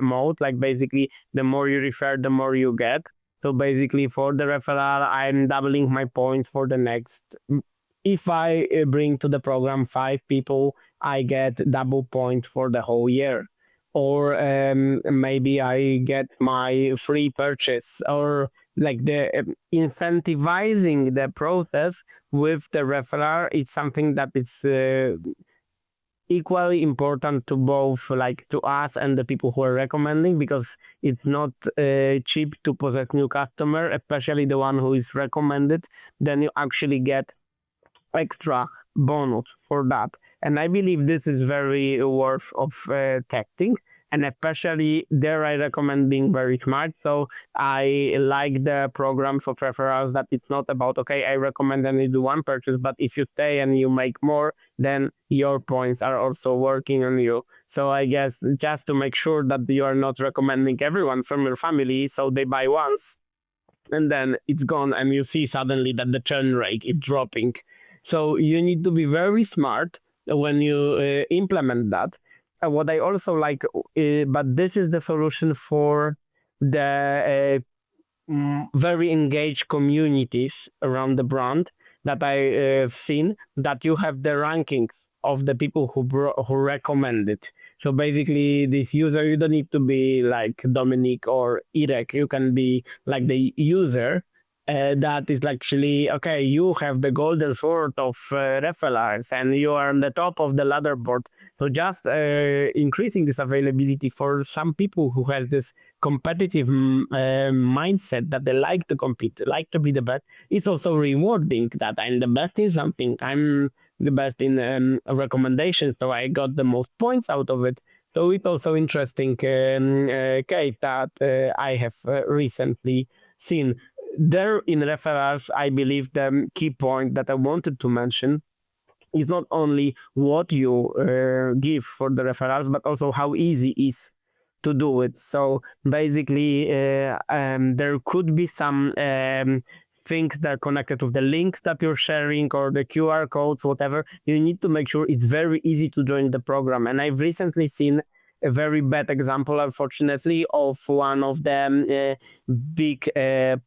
Speaker 1: mode. Like basically, the more you refer, the more you get. So basically, for the referral, I'm doubling my points for the next. If I bring to the program 5 people, I get double point for the whole year. Or maybe I get my free purchase, or like the incentivizing the process with the referral. It's something that is equally important to both, like to us and the people who are recommending, because it's not cheap to possess new customer, especially the one who is recommended. Then you actually get extra bonus for that, and I believe this is very worth of testing. And especially there, I recommend being very smart. So I like the programs of referrals that it's not about, okay, I recommend and you do one purchase, but if you stay and you make more, then your points are also working on you. So I guess just to make sure that you are not recommending everyone from your family, so they buy once and then it's gone, and you see suddenly that the churn rate is dropping. So you need to be very smart when you implement that. What I also like, but this is the solution for the very engaged communities around the brand that I've seen, that you have the rankings of the people who recommend it. So basically, this user, you don't need to be like Dominik or Irek. You can be like the user that is actually, okay, you have the golden sword of referrals and you are on the top of the ladder board. So just increasing this availability for some people who has this competitive mindset, that they like to compete, like to be the best. It's also rewarding that I'm the best in something. I'm the best in recommendations, so I got the most points out of it. So it's also interesting case that I have recently seen. There in referrals, I believe the key point that I wanted to mention is not only what you give for the referrals, but also how easy is to do it. So basically, there could be some things that are connected with the links that you're sharing or the QR codes, whatever. You need to make sure it's very easy to join the program. And I've recently seen a very bad example, unfortunately, of one of the big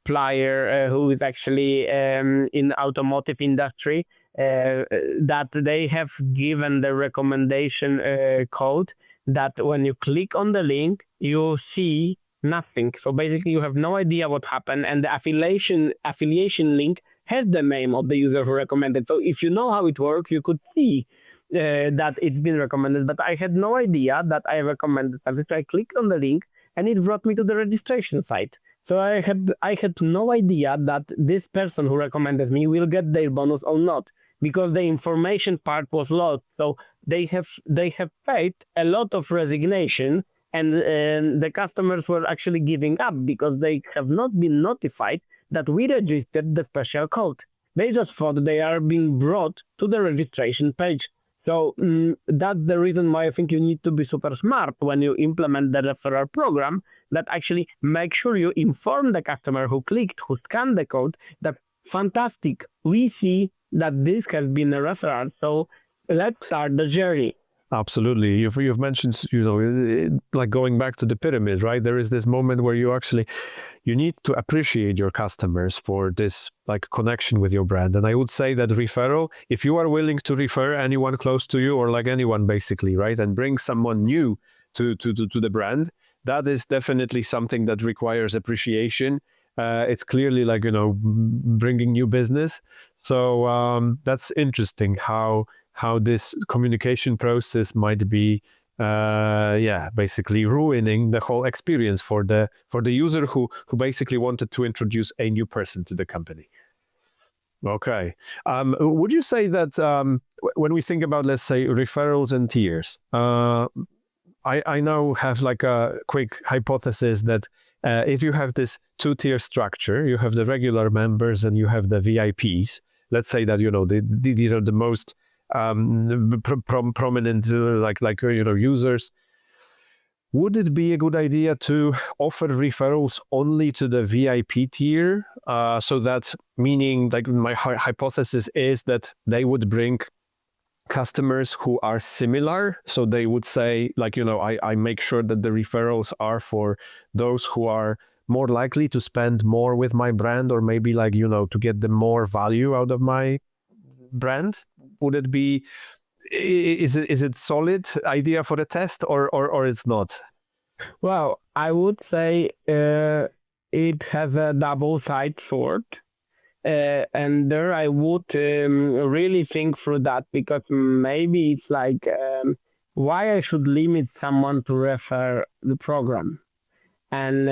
Speaker 1: player who is actually in automotive industry, that they have given the recommendation code that when you click on the link, you see nothing. So basically, you have no idea what happened, and the affiliation link has the name of the user who recommended. So if you know how it works, you could see that it's been recommended. But I had no idea that I recommended something. So I clicked on the link, and it brought me to the registration site. So I had no idea that this person who recommended me will get their bonus or not, because the information part was lost. So they have paid a lot of resignation, and the customers were actually giving up because they have not been notified that we registered the special code. They just thought they are being brought to the registration page. So that's the reason why I think you need to be super smart when you implement the referral program, that actually make sure you inform the customer who clicked, who scanned the code, that fantastic, we see that this has been a referral, so let's start the journey.
Speaker 2: Absolutely. You've mentioned, like going back to the pyramid, right? There is this moment where you need to appreciate your customers for this like connection with your brand. And I would say that referral, if you are willing to refer anyone close to you or like anyone basically, right, and bring someone new to the brand, that is definitely something that requires appreciation. It's clearly like, bringing new business. So that's interesting how this communication process might be basically ruining the whole experience for the user who basically wanted to introduce a new person to the company. Okay. Would you say that when we think about, let's say, referrals and tiers, I now have like a quick hypothesis that if you have this two-tier structure, you have the regular members and you have the VIPs. Let's say that, these are the most prominent users. Would it be a good idea to offer referrals only to the VIP tier? So that, meaning, like, my hypothesis is that they would bring customers who are similar. So they would say, like, I make sure that the referrals are for those who are more likely to spend more with my brand, or maybe like, to get the more value out of my brand. Would it be, is it solid idea for the test, or it's not?
Speaker 1: Well, I would say it has a double-sided sword. And there I would really think through that, because maybe it's like why I should limit someone to refer the program. And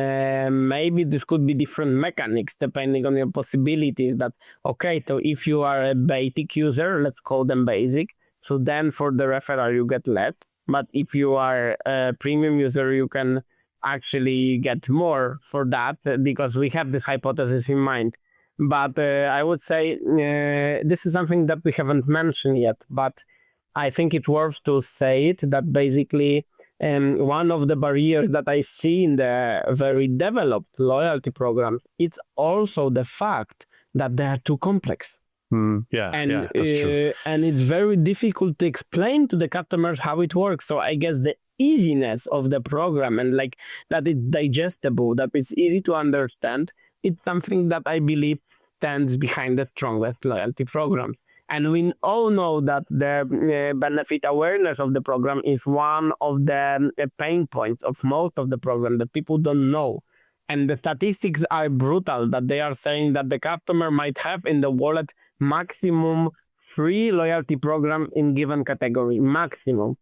Speaker 1: maybe this could be different mechanics depending on your possibilities. That, okay, so if you are a basic user, let's call them basic, so then for the referral you get less. But if you are a premium user, you can actually get more for that, because we have this hypothesis in mind. But I would say this is something that we haven't mentioned yet, but I think it's worth to say it, that basically one of the barriers that I see in the very developed loyalty programs, it's also the fact that they are too complex.
Speaker 2: That's true.
Speaker 1: And it's very difficult to explain to the customers how it works. So I guess the easiness of the program, and like that it's digestible, that it's easy to understand, it's something that I believe stands behind the strongest loyalty programs. And we all know that the benefit awareness of the program is one of the pain points of most of the program that people don't know. And the statistics are brutal, that they are saying that the customer might have in the wallet maximum 3 loyalty programs in given category, maximum.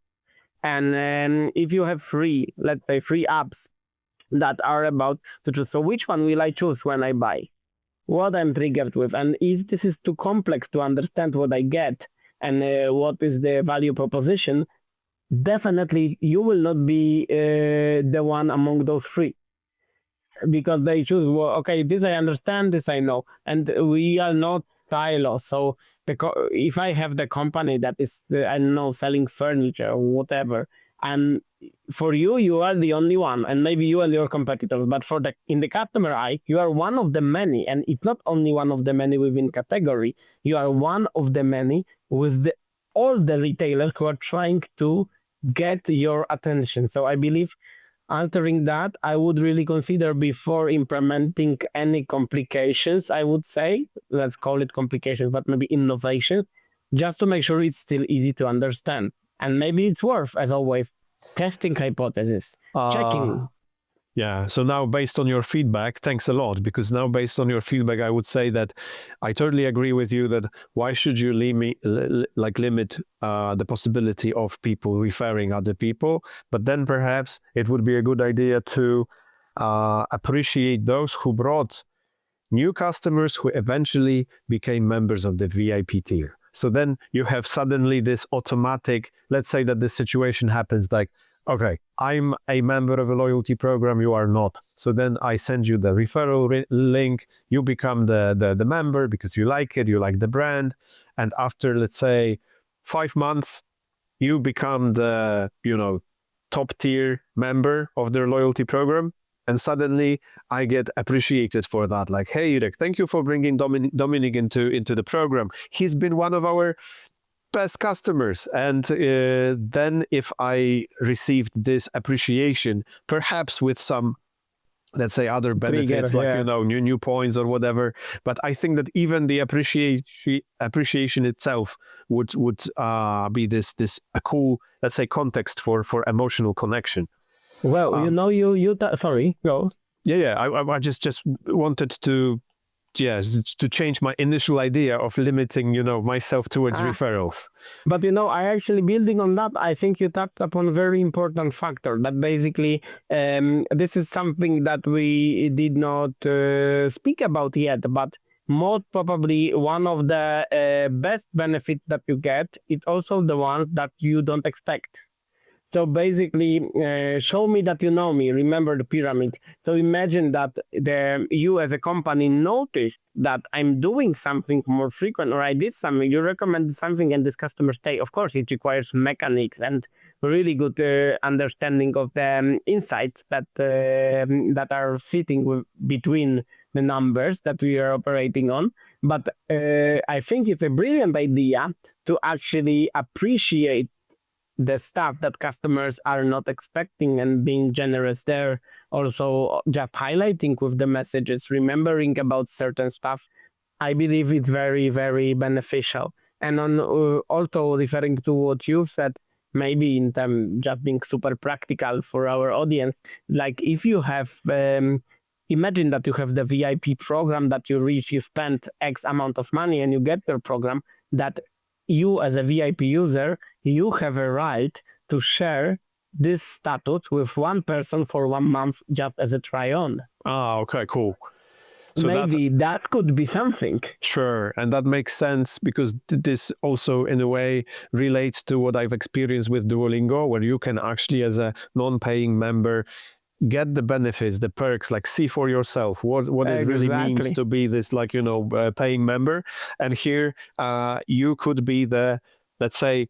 Speaker 1: And if you have 3, let's say 3 apps that are about to choose, so which one will I choose when I buy? What I'm triggered with, and if this is too complex to understand what I get and what is the value proposition, definitely you will not be the one among those 3, because they choose, well, okay, this I understand, this I know, and we are not silos. So if I have the company that is, I don't know, selling furniture or whatever, And for you, you are the only one, and maybe you and your competitors. But in the customer eye, you are one of the many, and it's not only one of the many within category. You are one of the many with all the retailers who are trying to get your attention. So I believe altering that, I would really consider before implementing any complications. I would say, let's call it complications, but maybe innovation, just to make sure it's still easy to understand. And maybe it's worth, as always, testing hypothesis, checking.
Speaker 2: Yeah. So now, based on your feedback, thanks a lot. Because now, based on your feedback, I would say that I totally agree with you that why should you limit the possibility of people referring other people? But then perhaps it would be a good idea to appreciate those who brought new customers who eventually became members of the VIP tier. So then you have suddenly this automatic, let's say that this situation happens like, okay, I'm a member of a loyalty program, you are not. So then I send you the referral link, you become the member because you like it, you like the brand. And after, let's say, 5 months, you become the, top tier member of their loyalty program. And suddenly I get appreciated for that. Like, hey, Jurek, thank you for bringing Dominik into the program. He's been one of our best customers. And then if I received this appreciation, perhaps with some, let's say, other benefits, new points or whatever. But I think that even the appreciation itself would be this a cool, let's say, context for emotional connection.
Speaker 1: Well, sorry, go.
Speaker 2: Yeah. I just wanted to change my initial idea of limiting, myself towards referrals.
Speaker 1: But I actually, building on that, I think you touched upon a very important factor that basically this is something that we did not speak about yet, but most probably one of the best benefits that you get is also the one that you don't expect. So basically, show me that you know me. Remember the pyramid. So imagine that you as a company notice that I'm doing something more frequent, or I did something. You recommend something, and this customer stay. Of course, it requires mechanics and really good understanding of the insights that are fitting between the numbers that we are operating on. But I think it's a brilliant idea to actually appreciate the stuff that customers are not expecting and being generous there. Also, just highlighting with the messages, remembering about certain stuff, I believe it's very, very beneficial. And on also referring to what you said, maybe in terms just being super practical for our audience, like if you have, imagine that you have the VIP program that you reach, you spend X amount of money and you get their program, that you as a VIP user, you have a right to share this status with one person for 1 month just as a try-on.
Speaker 2: Okay, cool. So
Speaker 1: maybe that could be something.
Speaker 2: Sure, and that makes sense because this also in a way relates to what I've experienced with Duolingo, where you can actually as a non-paying member get the benefits, the perks, like see for yourself what it really means to be this paying member. And here you could be the, let's say,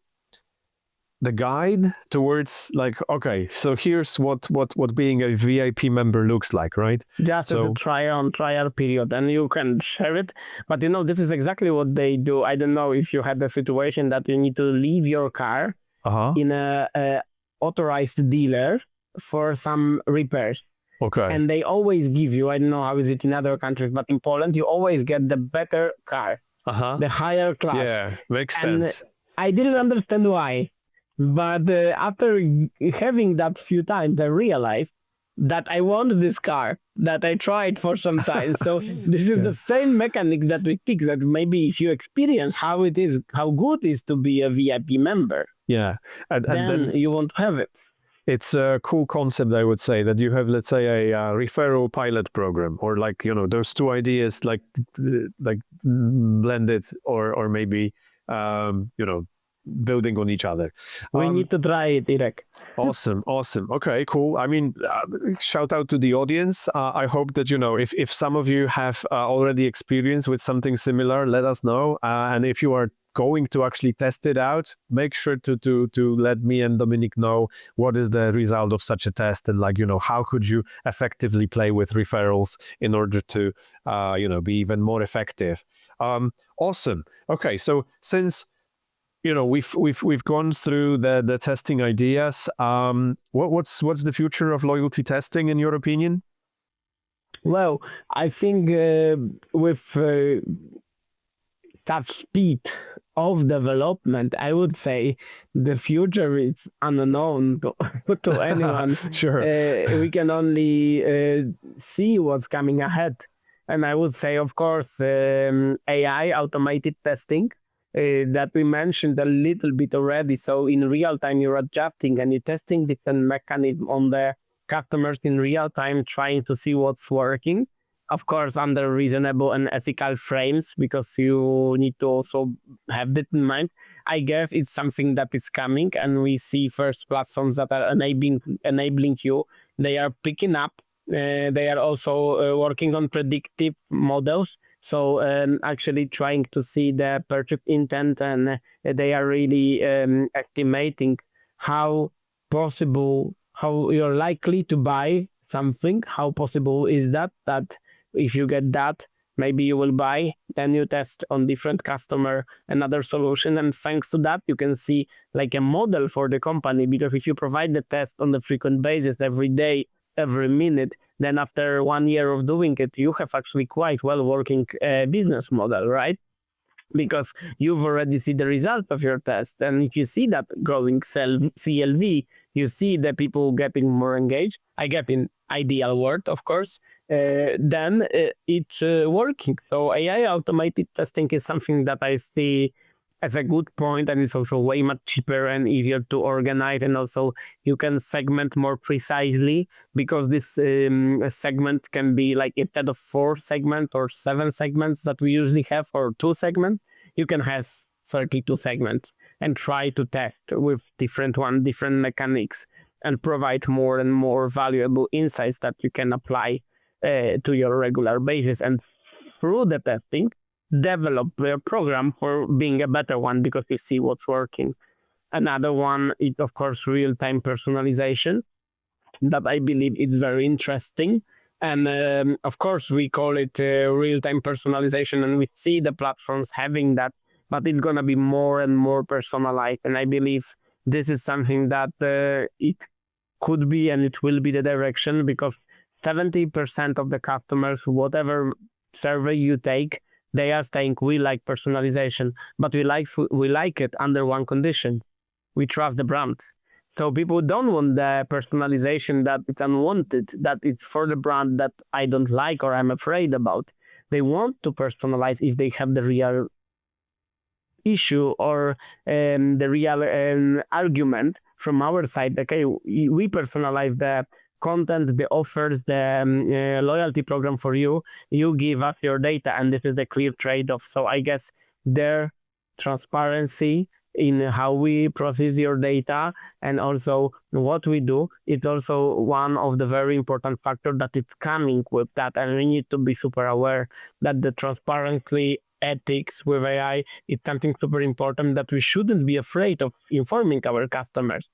Speaker 2: the guide towards okay, so here's what being a VIP member looks like, right?
Speaker 1: Just as a trial period, and you can share it. But this is exactly what they do. I don't know if you had the situation that you need to leave your car in a authorized dealer for some repairs.
Speaker 2: Okay.
Speaker 1: And they always give you, I don't know how is it in other countries, but in Poland you always get the better car, the higher class.
Speaker 2: Yeah, makes sense.
Speaker 1: I didn't understand why, but after having that few times, I realized that I want this car that I tried for some time. So this is the same mechanic that we kick, that maybe if you experience how good it is to be a VIP member,
Speaker 2: and
Speaker 1: then you won't have it.
Speaker 2: It's a cool concept, I would say, that you have, let's say, a referral pilot program, or those two ideas like blended, or maybe building on each other.
Speaker 1: We need to try it, Irek.
Speaker 2: Awesome. Okay, cool. I mean, shout out to the audience. I hope that, if some of you have already experienced with something similar, let us know. And if you are going to actually test it out, make sure to let me and Dominik know what is the result of such a test, and how could you effectively play with referrals in order to be even more effective. Awesome. Okay, so since we've gone through the testing ideas, what's the future of loyalty testing in your opinion?
Speaker 1: Well, I think with that speed of development, I would say the future is unknown to anyone.
Speaker 2: Sure.
Speaker 1: We can only see what's coming ahead. And I would say, of course, AI, automated testing, that we mentioned a little bit already. So in real time, you're adjusting and you're testing different mechanism on the customers in real time, trying to see what's working. Of course, under reasonable and ethical frames, because you need to also have that in mind. I guess it's something that is coming, and we see first platforms that are enabling you. They are picking up. They are also working on predictive models. So actually trying to see the purchase intent, and they are really estimating how you're likely to buy something. How possible is that if you get that, maybe you will buy. Then you test on different customer another solution, and thanks to that you can see like a model for the company, because if you provide the test on a frequent basis every day, every minute, then after 1 year of doing it, you have actually quite well working business model, right? Because you've already see the result of your test, and if you see that growing CLV, you see the people getting more engaged. I get in ideal world, of course. Then it's working. So AI automated testing is something that I see as a good point, and it's also way much cheaper and easier to organize, and also you can segment more precisely, because this segment can be like, instead of 4 segments or 7 segments that we usually have, or 2 segments, you can have 32 segments and try to test with different mechanics and provide more and more valuable insights that you can apply to your regular basis, and through the testing develop your program for being a better one, because you see what's working. Another one is, of course, real-time personalization, that I believe is very interesting. And of course, we call it real-time personalization, and we see the platforms having that, but it's going to be more and more personalized. And I believe this is something that it could be, and it will be the direction, because 70% of the customers, whatever survey you take, they are saying we like personalization, but we like it under one condition: we trust the brand. So people don't want the personalization that it's unwanted, that it's for the brand that I don't like or I'm afraid about. They want to personalize if they have the real issue or the real argument from our side. Okay, we personalize the content, the offers, the loyalty program for you. You give us your data, and this is the clear trade-off. So I guess their transparency in how we process your data and also what we do, it's also one of the very important factors that it's coming with that. And we need to be super aware that the transparency ethics with AI is something super important, that we shouldn't be afraid of informing our customers.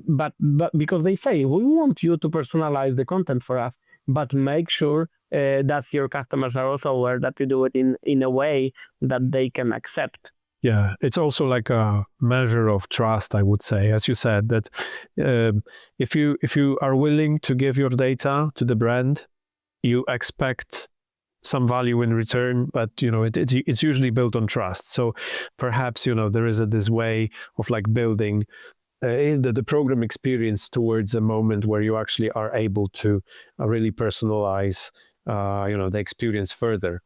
Speaker 1: But because they say, we want you to personalize the content for us, but make sure that your customers are also aware that you do it in a way that they can accept.
Speaker 2: Yeah, it's also like a measure of trust, I would say. As you said, that if you are willing to give your data to the brand, you expect some value in return, but it's usually built on trust. So perhaps there is this way of like building the program experience towards a moment where you actually are able to really personalize the experience further.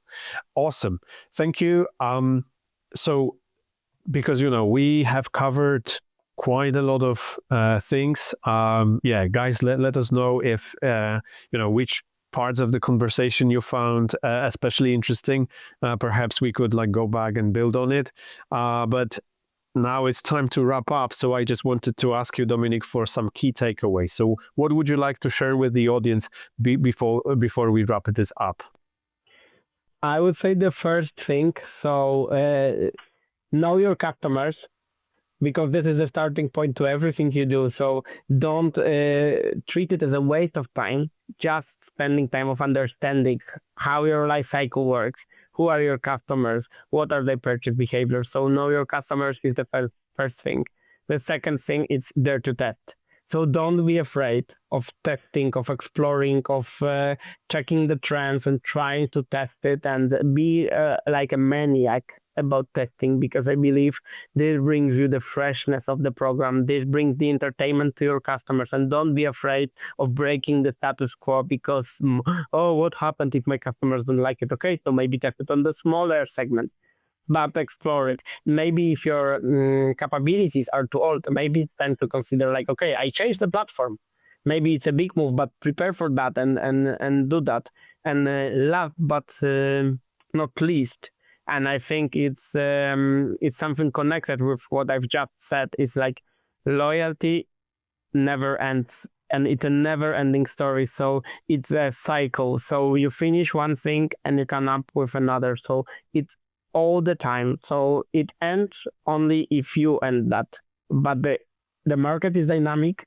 Speaker 2: Awesome, thank you. So because we have covered quite a lot of things. Guys, let us know if which parts of the conversation you found especially interesting. Perhaps we could like go back and build on it. But now it's time to wrap up. So I just wanted to ask you, Dominik, for some key takeaways. So what would you like to share with the audience before we wrap this up?
Speaker 1: I would say the first thing, so know your customers, because this is a starting point to everything you do. So don't treat it as a waste of time. Just spending time of understanding how your life cycle works, who are your customers, what are their purchase behaviors. So know your customers is the first thing. The second thing is dare to test. So don't be afraid of testing, of exploring, of checking the trends and trying to test it, and be like a maniac about testing, because I believe this brings you the freshness of the program. This brings the entertainment to your customers, and don't be afraid of breaking the status quo because, oh, what happened if my customers don't like it? Okay, so maybe test it on the smaller segment, but explore it. Maybe if your capabilities are too old, maybe it's time to consider like, okay, I changed the platform. Maybe it's a big move, but prepare for that and do that. And last but not least, and I think it's something connected with what I've just said, is like loyalty never ends, and it's a never-ending story. So it's a cycle. So you finish one thing and you come up with another. So it's all the time. So it ends only if you end that. But the market is dynamic.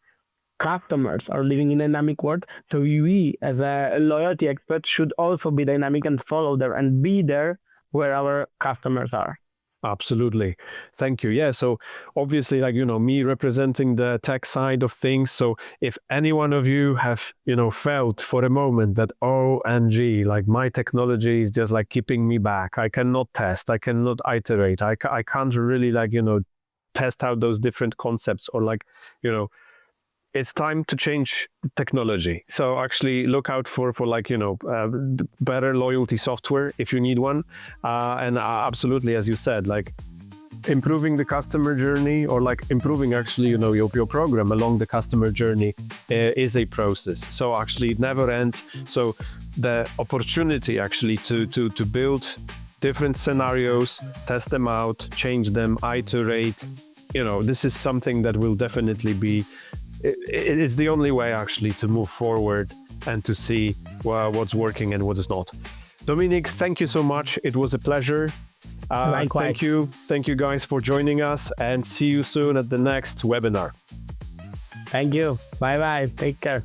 Speaker 1: Customers are living in a dynamic world. So we, as a loyalty expert, should also be dynamic and follow there and be there where our customers are.
Speaker 2: Absolutely. Thank you. Yeah. So obviously, like, me representing the tech side of things. So if any one of you have, felt for a moment that, OMG, like my technology is just like keeping me back. I cannot test. I cannot iterate. I can't really test out those different concepts, or it's time to change technology. So actually look out for better loyalty software if you need one. And absolutely, as you said, like improving the customer journey, or like improving actually, your program along the customer journey is a process. So actually it never ends. So the opportunity actually to build different scenarios, test them out, change them, iterate, this is something that will definitely be, it's the only way actually to move forward and to see what's working and what is not. Dominik, thank you so much. It was a pleasure.
Speaker 1: Likewise.
Speaker 2: Thank you guys for joining us, and see you soon at the next webinar.
Speaker 1: Thank you. Bye-bye. Take care.